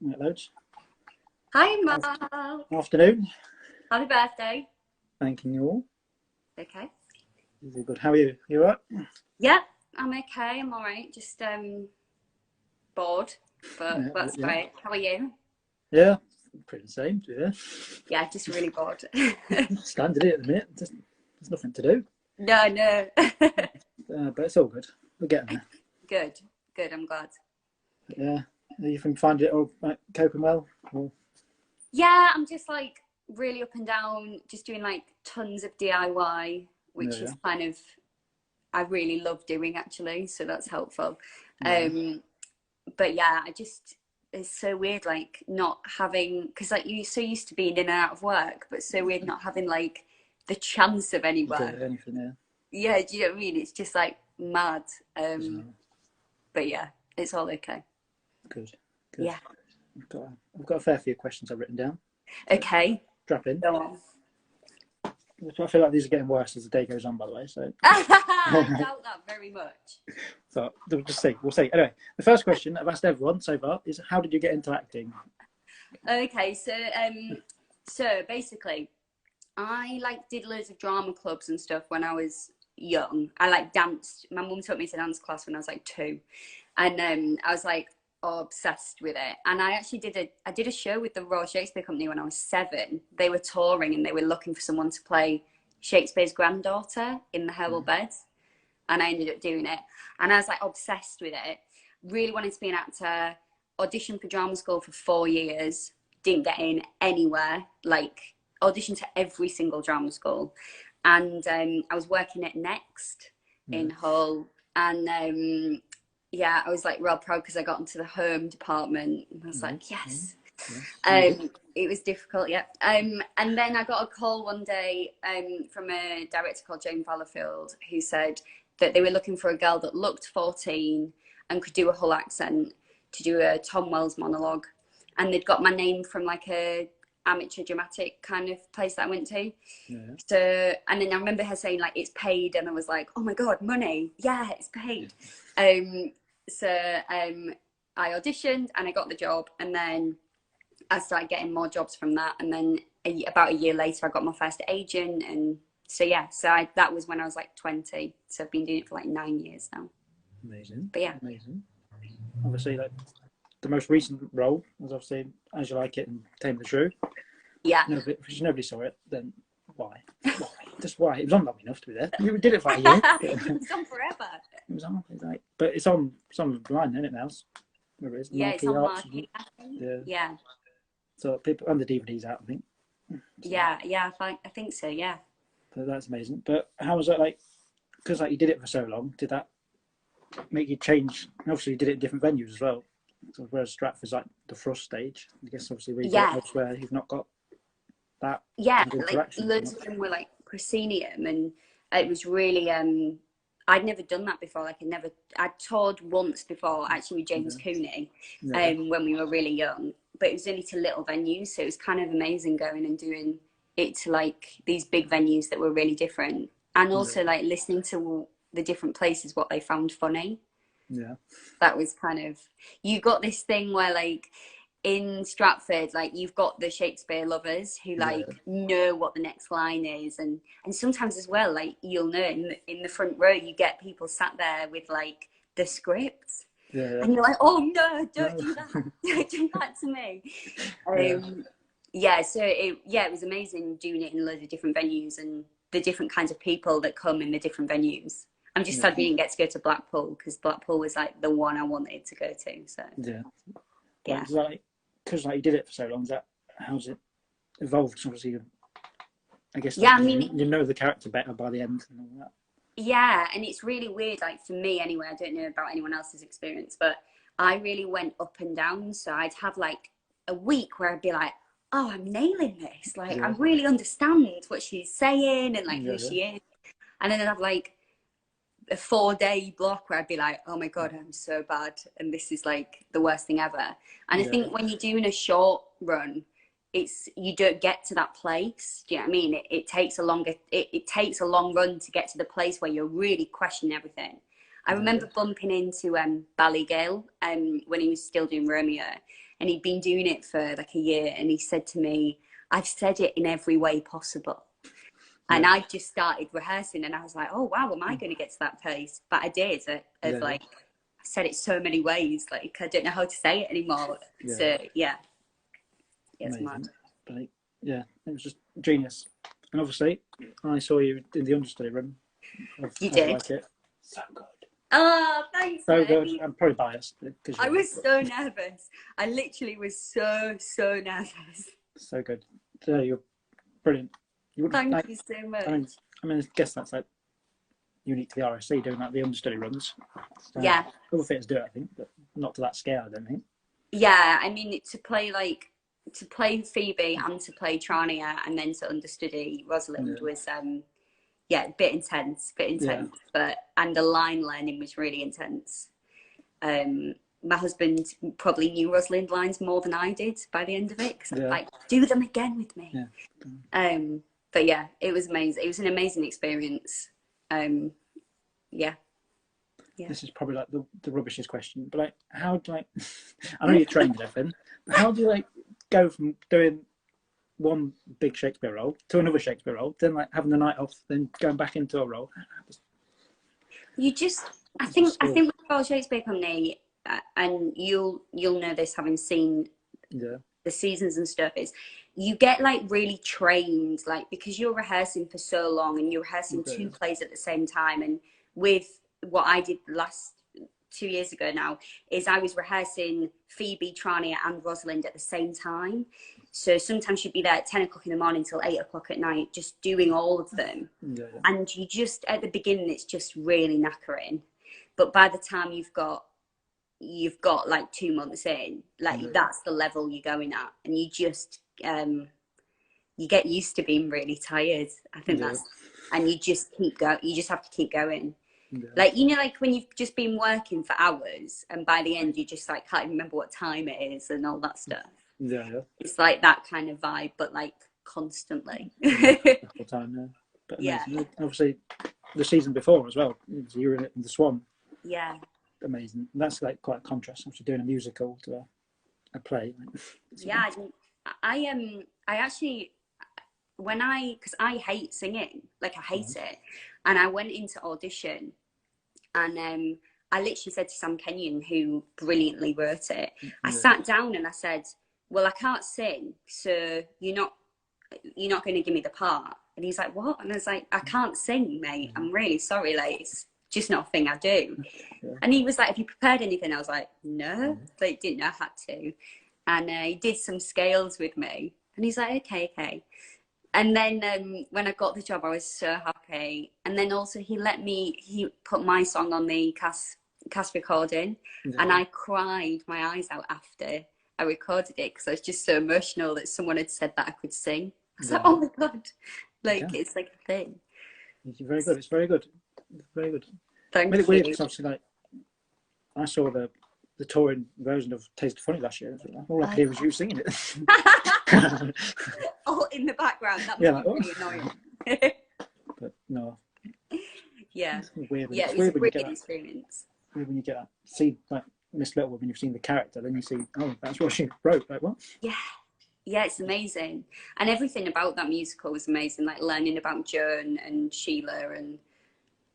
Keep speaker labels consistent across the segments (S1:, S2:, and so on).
S1: Right, loads.
S2: Hi, Mark.
S1: Afternoon.
S2: Happy birthday.
S1: Thanking you all.
S2: Okay.
S1: Really good. How are you? You all right?
S2: Yeah, I'm okay. I'm all right. Just bored, but
S1: Yeah,
S2: that's
S1: yeah.
S2: great. How are you?
S1: Yeah, pretty the same. Yeah.
S2: Yeah, just really bored.
S1: Standing it at the minute. There's nothing to do.
S2: No, no.
S1: But it's all good. We're getting there.
S2: Good, good. I'm glad.
S1: But yeah. You can find it all like, coping well? Or...
S2: Yeah, I'm just like really up and down, just doing like tons of DIY,
S1: Yeah,
S2: which
S1: yeah.
S2: is kind of I really love doing actually, so that's helpful.
S1: Yeah.
S2: But yeah, it's so weird like not having, because like you're so used to being in and out of work, but so weird not having like the chance of
S1: Do
S2: anywhere.
S1: anything, yeah.
S2: Yeah, do you know what I mean? It's just like mad.
S1: So,
S2: But yeah, it's all okay.
S1: good. Good.
S2: Yeah.
S1: I've got a fair few questions I've written down. So
S2: Okay.
S1: strap in.
S2: Go on.
S1: I feel like these are getting worse as the day goes on, by the way. So
S2: I doubt that very much.
S1: So we'll just see. We'll see. Anyway, the first question I've asked everyone so far is, how did you get into acting?
S2: Okay, so basically I like did loads of drama clubs and stuff when I was young. I like danced. My mum took me to dance class when I was like 2, and I was like obsessed with it. And I actually did a show with the Royal Shakespeare Company when I was 7. They were touring and they were looking for someone to play Shakespeare's granddaughter in the Herbal Beds, and I ended up doing it. And I was like obsessed with it. Really wanted to be an actor. Auditioned for drama school for 4 years. Didn't get in anywhere. Like auditioned to every single drama school, and I was working at Next in Hull, and yeah, I was like real proud because I got into the home department, and I was like, yes. It was difficult, yeah. And then I got a call one day from a director called Jane Fallowfield, who said that they were looking for a girl that looked 14 and could do a Hull accent to do a Tom Wells monologue, and they'd got my name from like a amateur dramatic kind of place that I went to.
S1: Yeah.
S2: So, and then I remember her saying like it's paid, and I was like, oh my god, money, yeah, it's paid. I auditioned and I got the job, and then I started getting more jobs from that, and then about a year later I got my first agent, and so yeah, that was when I was like 20, so I've been doing it for like 9 years now.
S1: Amazing.
S2: But yeah,
S1: amazing. Obviously, like the most recent role was obviously As You Like It and Taming the Shrew.
S2: yeah.
S1: If nobody saw it, then why? Why? Just why? It was on long enough to be there. You did it for a year.
S2: It was on forever.
S1: It was on. Like, but it's on online, isn't it now? Where it is.
S2: Yeah, it's on Marquee. Yeah.
S1: So people and the DVD's out, I think. So,
S2: yeah, I think so. Yeah.
S1: So that's amazing. But how was that like? Because like you did it for so long, did that make you change? Obviously, you did it in different venues as well. So whereas Stratford's like the thrust stage, I guess obviously where you do it elsewhere, you've not got that.
S2: Yeah,
S1: kind of
S2: like loads of them were like proscenium, and it was really I'd never done that before. Like I'd toured once before actually with James Cooney when we were really young, but it was only to little venues, so it was kind of amazing going and doing it to like these big venues that were really different, and also like listening to the different places what they found funny.
S1: Yeah,
S2: that was kind of, you got this thing where like in Stratford, like you've got the Shakespeare lovers who like know what the next line is, and sometimes as well, like you'll know in the front row you get people sat there with like the scripts, and you're like, oh no, don't do that, don't do that to me. So it was amazing doing it in loads of different venues and the different kinds of people that come in the different venues. I'm just sad we didn't get to go to Blackpool, because Blackpool was like the one I wanted to go to. So yeah.
S1: Because like you did it for so long, how's it evolved? Obviously, I guess
S2: yeah,
S1: like,
S2: I mean,
S1: you know the character better by the end and all that.
S2: Yeah, and it's really weird. Like for me, anyway, I don't know about anyone else's experience, but I really went up and down. So I'd have like a week where I'd be like, "Oh, I'm nailing this! Like I really understand what she's saying and like who she is," and then I'd have like a 4-day block where I'd be like, oh my god, I'm so bad, and this is like the worst thing ever. And I think when you're doing a short run, you don't get to that place. Do you know what I mean? It takes a longer it takes a long run to get to the place where you're really questioning everything. I remember bumping into Ballygale when he was still doing Romeo, and he'd been doing it for like a year, and he said to me, I've said it in every way possible. And I just started rehearsing, and I was like, oh wow, am I going to get to that place? But I did. Like, I said it so many ways, like I don't know how to say it anymore. So yeah, it's mad.
S1: But it was just genius. And obviously, I saw you in the understudy room.
S2: You did.
S1: Like it. So good.
S2: Oh, thanks.
S1: So good. I'm probably biased because
S2: I was so nervous. I literally was so nervous.
S1: So good. So you're brilliant.
S2: Thank you so much.
S1: I mean, I guess that's like unique to the RSC doing like the understudy runs. So
S2: yeah.
S1: Other theatres do it, I think, but not to that scale, I don't think.
S2: Yeah, I mean, to play Phoebe and to play Trania and then to understudy Rosalind was a bit intense, but and the line learning was really intense. My husband probably knew Rosalind lines more than I did by the end of it, because like, do them again with me. But yeah, it was amazing. It was an amazing experience.
S1: This is probably like the rubbishest question, but like, how do I know you're trained and everything, how do you like go from doing one big Shakespeare role to another Shakespeare role, then like having the night off, then going back into a role?
S2: You just, I think with Royal Shakespeare Company, and you'll know this having seen the seasons and stuff, is you get like really trained, like, because you're rehearsing for so long and you're rehearsing two plays at the same time. And with what I did the last 2 years ago now, is I was rehearsing Phoebe, Trania and Rosalind at the same time. So sometimes you'd be there at 10 o'clock in the morning till 8 o'clock at night, just doing all of them. And you just, at the beginning, it's just really knackering. But by the time you've got like 2 months in, like that's the level you're going at. And you just, you get used to being really tired. I think that's, and you just keep going. You just have to keep going. Like, you know, like when you've just been working for hours and by the end you just like can't remember what time it is and all that stuff. It's like that kind of vibe, but like constantly.
S1: The whole time, But amazing. Obviously, the season before as well, you were in the Swan. Amazing. And that's like quite a contrast. Actually, doing a musical to a play.
S2: I actually, because I hate singing, like I hate it, and I went into audition, and I literally said to Sam Kenyon, who brilliantly wrote it, I sat down and I said, well, I can't sing, so you're not going to give me the part. And he's like, what? And I was like, I can't sing, mate. I'm really sorry. Like, it's just not a thing I do. And he was like, have you prepared anything? I was like, no, like, didn't know I had to. And he did some scales with me. And he's like, okay. And then when I got the job, I was so happy. And then also he put my song on the cast recording. And I cried my eyes out after I recorded it, because I was just so emotional that someone had said that I could sing. I was like, oh my God. Like, it's like a thing.
S1: It's very good. It's very good. Very good.
S2: Thank
S1: you.
S2: Weird,
S1: because obviously, like, I saw the touring version of Taste of Funny last year. All I could hear was you singing it.
S2: Oh, in the background. That was really annoying.
S1: But no.
S2: Yeah.
S1: It's weird.
S2: Yeah, it was a brilliant experience.
S1: Weird when you get that. See, like, Miss Littlewood, when you've seen the character, then you see, oh, that's what she wrote. Like, what?
S2: Yeah, it's amazing. And everything about that musical was amazing, like learning about Joan and Sheila and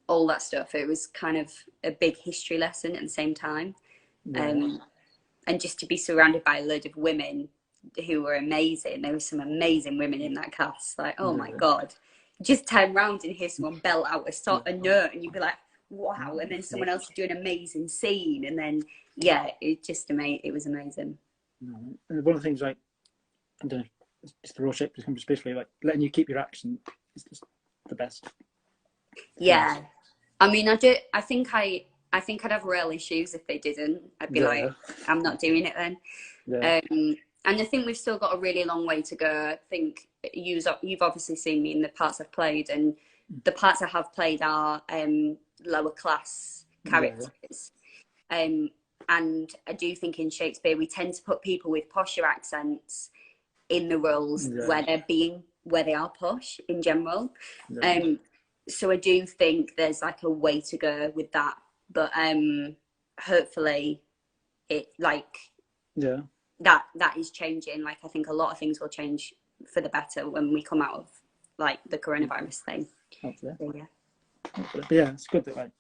S2: all that stuff. It was kind of a big history lesson at the same time. And just to be surrounded by a load of women who were amazing. There were some amazing women in that cast. Like, oh my God. Just turn around and hear someone belt out a note and you'd be like, wow. And then someone else would do an amazing scene. And then, it was amazing.
S1: And one of the things, like, I don't know, it's the Royal Shakespeare Company especially, like, letting you keep your accent is just the best.
S2: Yeah. I mean, I think I'd have real issues if they didn't. I'd be like, I'm not doing it then. And I think we've still got a really long way to go. I think you've obviously seen me in the parts I've played, and the parts I have played are lower class characters. And I do think in Shakespeare we tend to put people with posher accents in the roles where they are posh in general. So I do think there's like a way to go with that, but hopefully it that is changing. Like, I think a lot of things will change for the better when we come out of like the coronavirus thing.
S1: Hopefully.
S2: So, yeah.
S1: Hopefully. But yeah, it's good that, like,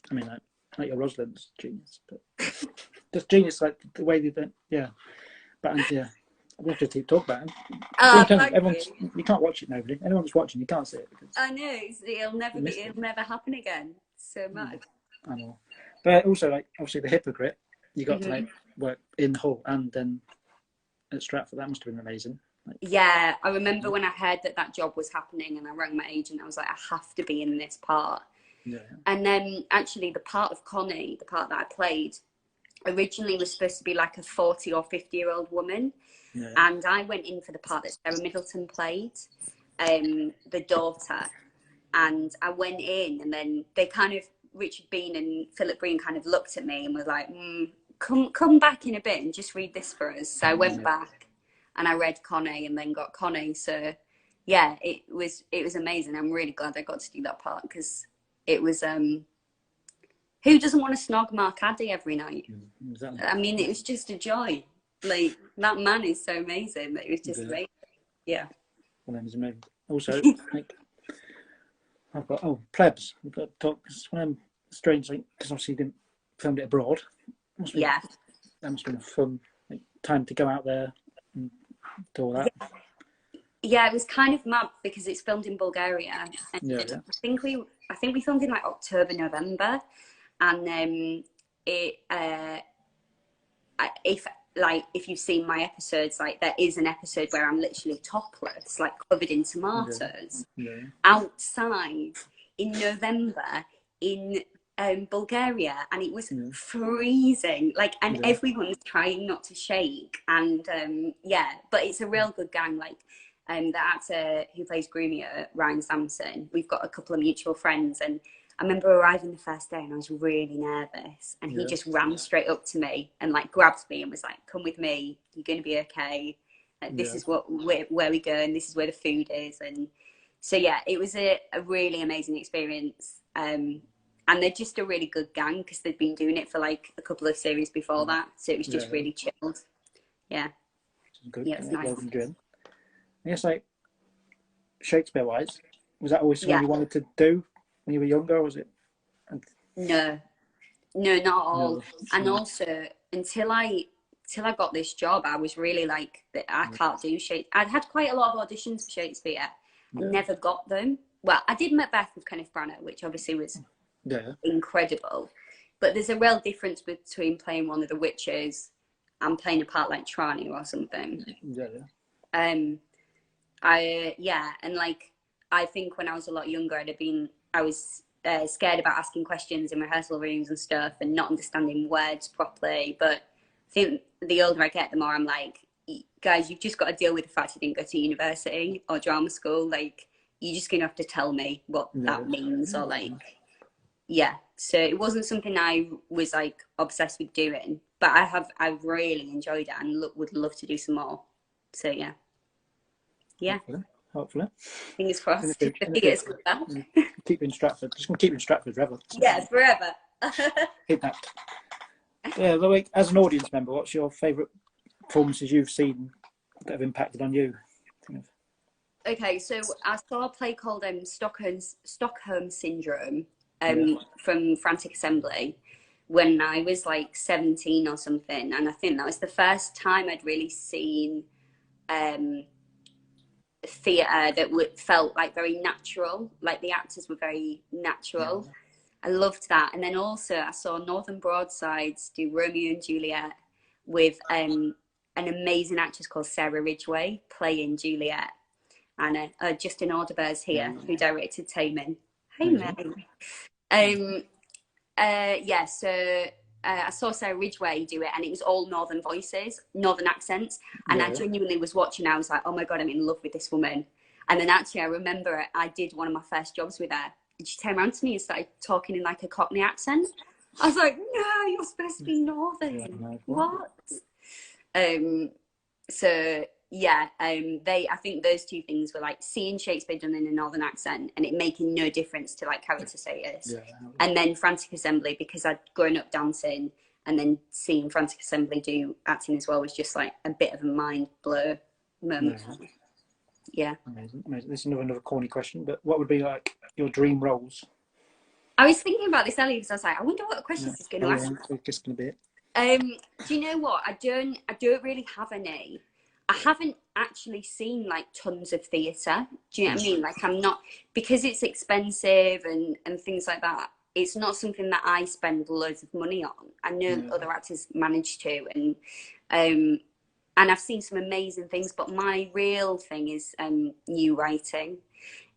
S1: I mean, like your Rosalind's genius, but just genius, like the way they don't, yeah. But yeah, we have to keep talking about it. You can't watch it. Nobody, anyone that's watching, you can't see it. Because
S2: I know it'll never happen again. So much.
S1: I know, but also, like, obviously the Hypocrite, you got to like work in Hull and then at Stratford. That must have been amazing. Like,
S2: yeah, I remember when I heard that job was happening, and I rang my agent. I was like, I have to be in this part.
S1: yeah.
S2: And then actually, the part of Connie, the part that I played, originally was supposed to be like a 40 or 50-year-old woman.
S1: Yeah.
S2: And I went in for the part that Sarah Middleton played, the daughter. And I went in, and then they kind of, Richard Bean and Philip Breen kind of looked at me and was like, come back in a bit and just read this for us. So I went back and I read Connie and then got Connie. So yeah, it was amazing. I'm really glad I got to do that part, because it was, who doesn't want to snog Mark Addy every night?
S1: Exactly.
S2: I mean, it was just a joy. Like, that man is so amazing that it was just amazing. Yeah.
S1: Well, then it's amazing. Also, like, I've got plebs. We've got to talk. It's one of them strange, like, because obviously you didn't filmed it abroad.
S2: Yeah.
S1: That must have been a fun, like, time to go out there and do all that.
S2: Yeah, it was kind of mad because it's filmed in Bulgaria. And
S1: Yeah.
S2: I think we filmed in like October, November, and if you've seen my episodes, like, there is an episode where I'm literally topless, like covered in tomatoes, outside in November in Bulgaria, and it was freezing, like, and everyone's trying not to shake, and but it's a real good gang. Like, the actor who plays Grumio, Ryan Sampson, we've got a couple of mutual friends, and I remember arriving the first day and I was really nervous, and he just ran straight up to me and like grabbed me and was like, come with me, you're going to be okay. This is where we go, and this is where the food is. And so, yeah, it was a really amazing experience. And they're just a really good gang because they've been doing it for like a couple of series before that. So it was just really chilled. Yeah.
S1: Good.
S2: Yeah, it's nice.
S1: I guess, like, Shakespeare-wise, was that always something you wanted to do when you were younger, or was it?
S2: No, not at all. No. And also, until I got this job, I was really like, I can't do Shakespeare. I'd had quite a lot of auditions for Shakespeare. I never got them. Well, I did Macbeth with Kenneth Branagh, which obviously was incredible. But there's a real difference between playing one of the witches and playing a part like Trani or something. And like, I think when I was a lot younger, I was scared about asking questions in rehearsal rooms and stuff and not understanding words properly. But I think the older I get, the more I'm like, guys, you've just got to deal with the fact you didn't go to university or drama school. Like, you're just going to have to tell me what that means, or like, So it wasn't something I was like obsessed with doing, but I've really enjoyed it and would love to do some more. So yeah.
S1: Hopefully.
S2: Fingers crossed.
S1: Keep in Stratford. Just gonna keep in Stratford forever.
S2: Yeah, forever.
S1: Kidnapped. Yeah, like, as an audience member, what's your favourite performances you've seen that have impacted on you?
S2: Okay, so I saw a play called Stockholm Syndrome from Frantic Assembly when I was like 17 or something, and I think that was the first time I'd really seen theatre that felt like very natural, like the actors were very natural. I loved that. And then also I saw Northern Broadsides do Romeo and Juliet with an amazing actress called Sarah Ridgway playing Juliet, and Justin Audebert here who directed Taming. Hey, mate. I saw Sarah Ridgway do it, and it was all northern voices, northern accents, and I genuinely was watching. I was like, oh my god, I'm in love with this woman. And then actually I remember I did one of my first jobs with her, and she turned around to me and started talking in like a Cockney accent. I was like, no, you're supposed to be northern. What? I think those two things were like seeing Shakespeare done in a northern accent and it making no difference to like character status. And then Frantic Assembly, because I'd grown up dancing and then seeing Frantic Assembly do acting as well was just like a bit of a mind blur moment. Yeah.
S1: Amazing. This is another corny question, but what would be like your dream roles?
S2: I was thinking about this earlier because I was like, I wonder what questions is going to ask.
S1: It's just going to be it.
S2: Do you know what? I don't really have any. I haven't actually seen like tons of theatre. Do you know what I mean? Like I'm not, because it's expensive and things like that. It's not something that I spend loads of money on. I know other actors manage to, and I've seen some amazing things. But my real thing is new writing.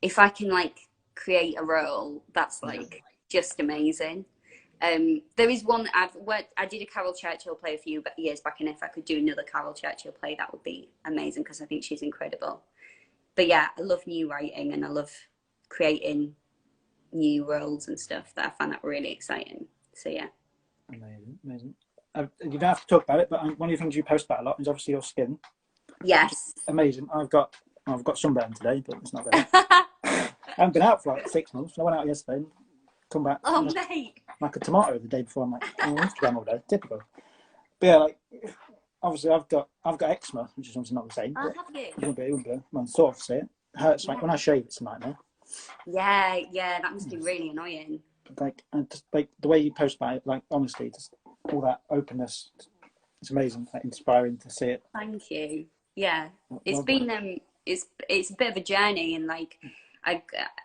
S2: If I can like create a role, that's like just amazing. There is one I did a Carol Churchill play a few years back, and if I could do another Carol Churchill play, that would be amazing because I think she's incredible. But yeah, I love new writing and I love creating new roles and stuff. That I find that really exciting. So yeah.
S1: Amazing. You don't have to talk about it, but one of the things you post about a lot is obviously your skin.
S2: Yes.
S1: Amazing. I've got sunburn today, but it's not very. I haven't been out for like 6 months. I went out yesterday and come back.
S2: Oh, mate.
S1: Like a tomato the day before. I'm like on Instagram all day. Typical. But yeah, like obviously I've got eczema, which is obviously not the same.
S2: Oh, have you?
S1: It wouldn't be. Well, sort of see it. It hurts like when I shave. It's a nightmare.
S2: Yeah, that must be really annoying.
S1: Like, and just like the way you post about it, like honestly, just all that openness. It's amazing. Like, inspiring to see it.
S2: Thank you. Yeah, it's been it's a bit of a journey, and like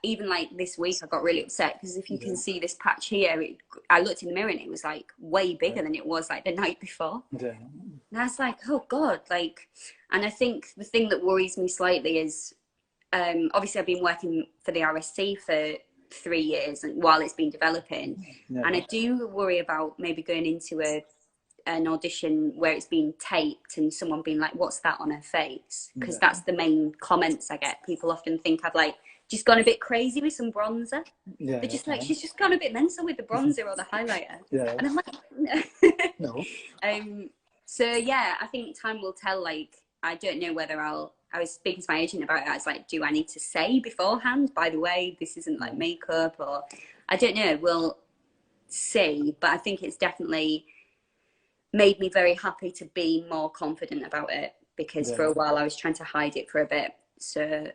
S2: even like this week I got really upset because if you can see this patch here, I looked in the mirror and it was like way bigger than it was like the night before. And I was like, oh God, like, and I think the thing that worries me slightly is obviously I've been working for the RSC for 3 years and while it's been developing, and I do worry about maybe going into an audition where it's been taped and someone being like, what's that on her face? Because that's the main comments I get. People often think I've like just gone a bit crazy with some bronzer. They're just like, she's just gone a bit mental with the bronzer or the highlighter. And I'm like, no. So yeah, I think time will tell. Like, I don't know whether I was speaking to my agent about it. I was like, do I need to say beforehand, by the way, this isn't like makeup, or I don't know. We'll see. But I think it's definitely made me very happy to be more confident about it, because for a while I was trying to hide it for a bit. So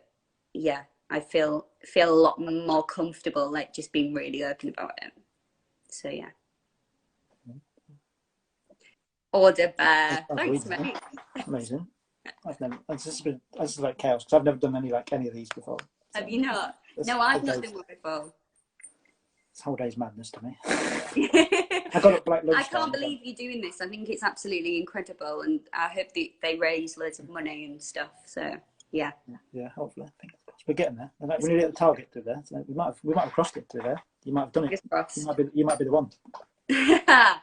S2: yeah, I feel a lot more comfortable, like just being really open about it. So yeah. Order bear. Thanks, mate.
S1: Amazing. This is like chaos because I've never done any of these before. So
S2: have you not? No, I've not done one before.
S1: This whole day's madness to me. I
S2: can't believe you're doing this. I think it's absolutely incredible, and I hope that they raise loads of money and stuff. So yeah.
S1: Yeah, hopefully. We're getting there. Like, we need to get the target to there. So we might have crossed it to there. You might have done it. You might be the one. Have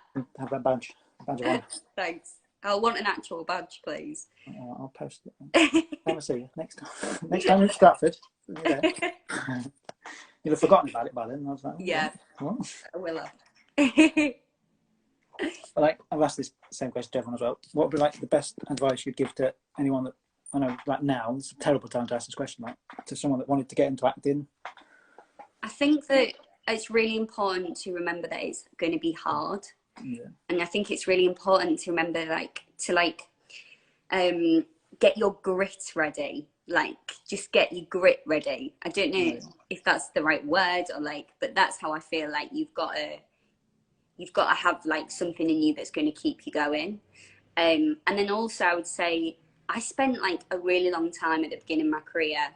S1: that badge of honour.
S2: Thanks. I'll want an actual badge, please.
S1: I'll post it. I'll see you next time. Next time in Stratford. You'd have forgotten about it by then. I was like, what?
S2: I will have.
S1: Like, I've asked this same question to everyone as well. What would be like the best advice you'd give to anyone that, I know, like now, it's a terrible time to ask this question, like to someone that wanted to get into acting?
S2: I think that it's really important to remember that it's going to be hard. And I think it's really important to remember get your grit ready. Like, just get your grit ready. I don't know if that's the right word or but that's how I feel. Like you've got to have like something in you that's going to keep you going. And then also I would say I spent like a really long time at the beginning of my career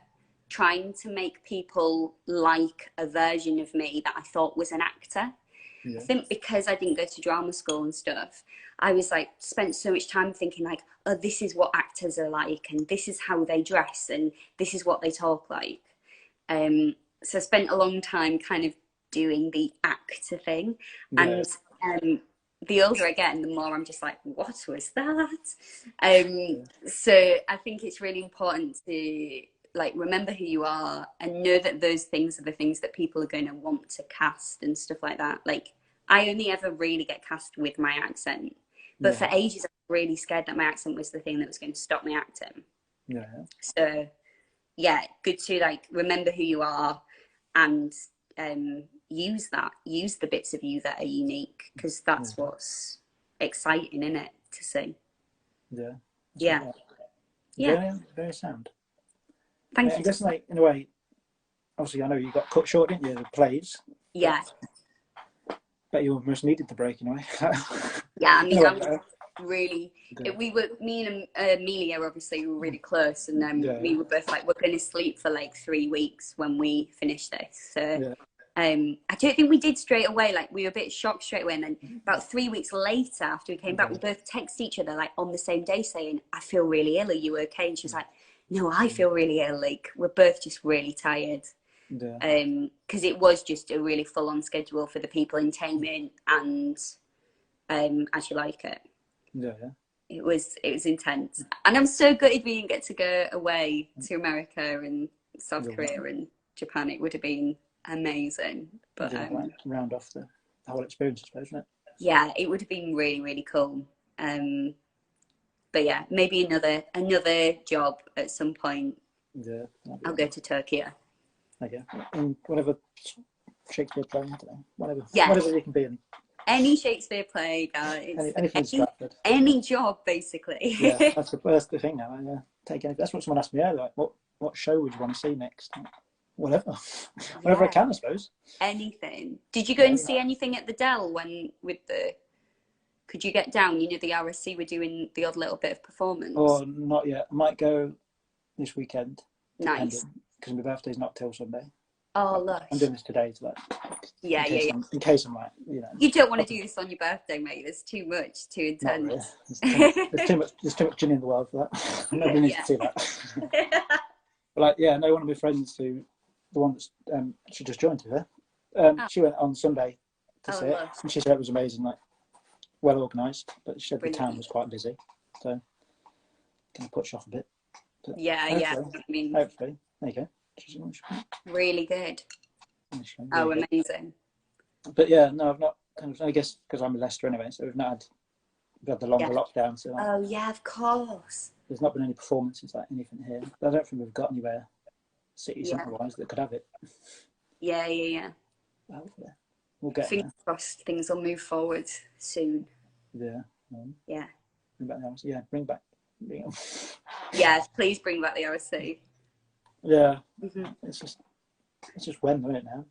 S2: trying to make people like a version of me that I thought was an actor. I think because I didn't go to drama school and stuff, I was like spent so much time thinking like, oh, this is what actors are like, and this is how they dress, and this is what they talk like. So I spent a long time kind of doing the actor thing, and the older I get, and the more I'm just like, what was that? So I think it's really important to like remember who you are and know that those things are the things that people are going to want to cast and stuff like that. Like, I only ever really get cast with my accent, but for ages I was really scared that my accent was the thing that was going to stop me acting. So yeah, good to like remember who you are and use the bits of you that are unique, because that's what's exciting, isn't it, to see?
S1: Yeah.
S2: Yeah.
S1: Very, very sound.
S2: Thank
S1: I
S2: you.
S1: guess, like, in a way, obviously, I know you got cut short, didn't you, the plays?
S2: Yeah.
S1: But you almost needed the break in a way.
S2: Yeah, I mean,
S1: In a
S2: I
S1: way,
S2: was really.
S1: yeah.
S2: We were, me and Amelia, obviously, were really close, and
S1: Yeah.
S2: we were both like, we're going to sleep for like 3 weeks when we finish this. So,
S1: Yeah.
S2: I don't think we did straight away. Like, we were a bit shocked straight away, and then about 3 weeks later, after we came back, we both texted each other like on the same day, saying, "I feel really ill. Are you okay?" And she was like, "No, I feel really ill. Like, we're both just really tired."
S1: Yeah.
S2: Because it was just a really full-on schedule for the people in Taming, and as you like it.
S1: Yeah.
S2: It was intense, and I'm so gutted we didn't get to go away to America and South Korea and Japan. It would have been amazing, but
S1: round off the whole experience, I suppose, isn't it?
S2: yeah, it would have been really, really cool. But yeah, maybe another job at some point.
S1: Yeah.
S2: I'll go to Turkey.
S1: Okay. And whatever Shakespeare play, I don't know, whatever you can be in.
S2: Any Shakespeare play, guys.
S1: Anything in Stratford.
S2: Any job, basically.
S1: Yeah, that's the thing now. I take anything. That's what someone asked me earlier. Like, what show would you want to see next? Whatever, whatever I can, I suppose.
S2: Anything. Did you go and see anything at the Dell could you get down? You know, the RSC were doing the odd little bit of performance.
S1: Oh, not yet. I might go this weekend.
S2: Nice.
S1: Because my birthday's not till Sunday.
S2: Oh, lush.
S1: I'm doing this today to in case I'm like,
S2: You don't want to do this on your birthday, mate. There's too much, too intense.
S1: Really. There's too much gin in the world for that. Nobody needs to see that. But like, yeah, no, one of my friends the one that's she just joined her. She went on Sunday to see it, and she said it was amazing, like well organised. But she said the town was quite busy, so kind of push off a bit. But
S2: I mean,
S1: hopefully, there you go.
S2: Really good. Really amazing.
S1: But yeah, no, I've not. I guess because I'm in Leicester anyway, so we've had the longer lockdown. So
S2: oh yeah, of course.
S1: There's not been any performances like anything here. But I don't think we've got anywhere city centre wise that could have it.
S2: Yeah.
S1: Hopefully, we'll get.
S2: Fingers crossed, things will move forward soon.
S1: Yeah.
S2: Yeah.
S1: Bring back the RSC. Yeah, bring back.
S2: Yeah, please bring back the RSC.
S1: Yeah, it's just when, isn't it now?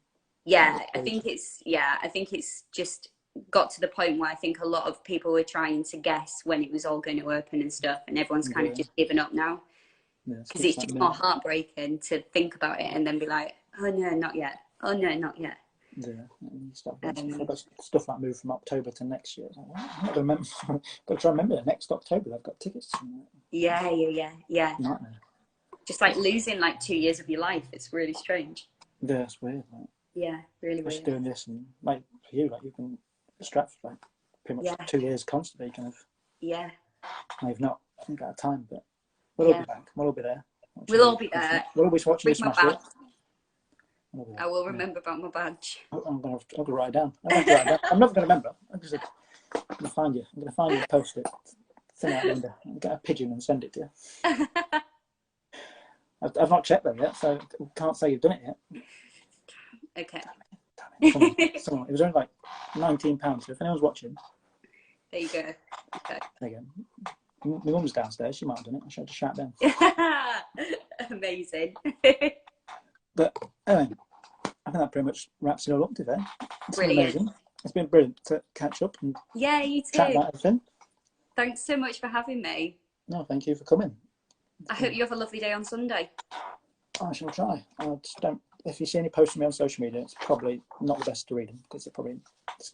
S2: Yeah, I think it's just got to the point where I think a lot of people were trying to guess when it was all going to open and stuff, and everyone's kind of just given up now. Because it's just more heartbreaking to think about it and then be like, oh no, not yet. Oh no, not yet.
S1: Yeah, I've got stuff like moved from October to next year. I'm not gonna remember. Got to try and remember next October. I've got tickets.
S2: Yeah.
S1: Nightmare.
S2: Just like losing like 2 years of your life. It's really strange.
S1: Yeah, it's weird. Like,
S2: yeah, really weird.
S1: Just doing this and like for you, like you've been strapped for like pretty much 2 years constantly, kind of.
S2: Yeah.
S1: I've not got time, but we'll all be back. We'll all be there.
S2: We'll all be there.
S1: We'll always watching you smash it.
S2: I will remember about my badge.
S1: I'm going to write it down. I'm never going to remember. I'm going to find you. I'm going to find you and post it. Thing out window. I'll get a pigeon and send it to you. I've not checked them yet, so I can't say you've done it yet.
S2: Okay.
S1: Damn it. Someone. It was only like £19. So if anyone's watching.
S2: There you go. Okay.
S1: There you go. My mum's downstairs. She might have done it. I should have to shout down.
S2: Amazing.
S1: But anyway, I think that pretty much wraps it all up today. It's been amazing. It's been brilliant to catch up and
S2: you too.
S1: Chat about everything.
S2: Thanks so much for having me.
S1: No, thank you for coming.
S2: I hope you have a lovely day on Sunday.
S1: I shall try. I just don't. If you see any posts from me on social media, it's probably not the best to read them because they're probably just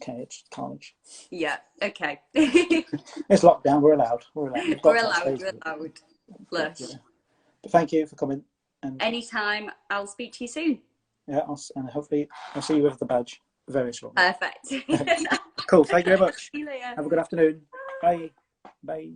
S1: carnage.
S2: Yeah. Okay.
S1: It's lockdown. We're allowed. We're
S2: allowed. Lush.
S1: Yeah. But thank you for coming. And
S2: anytime. I'll speak to you soon.
S1: Yeah, and hopefully I'll see you with the badge very shortly.
S2: Perfect.
S1: Cool. Thank you very much.
S2: See you later.
S1: Have a good afternoon. Bye. Bye.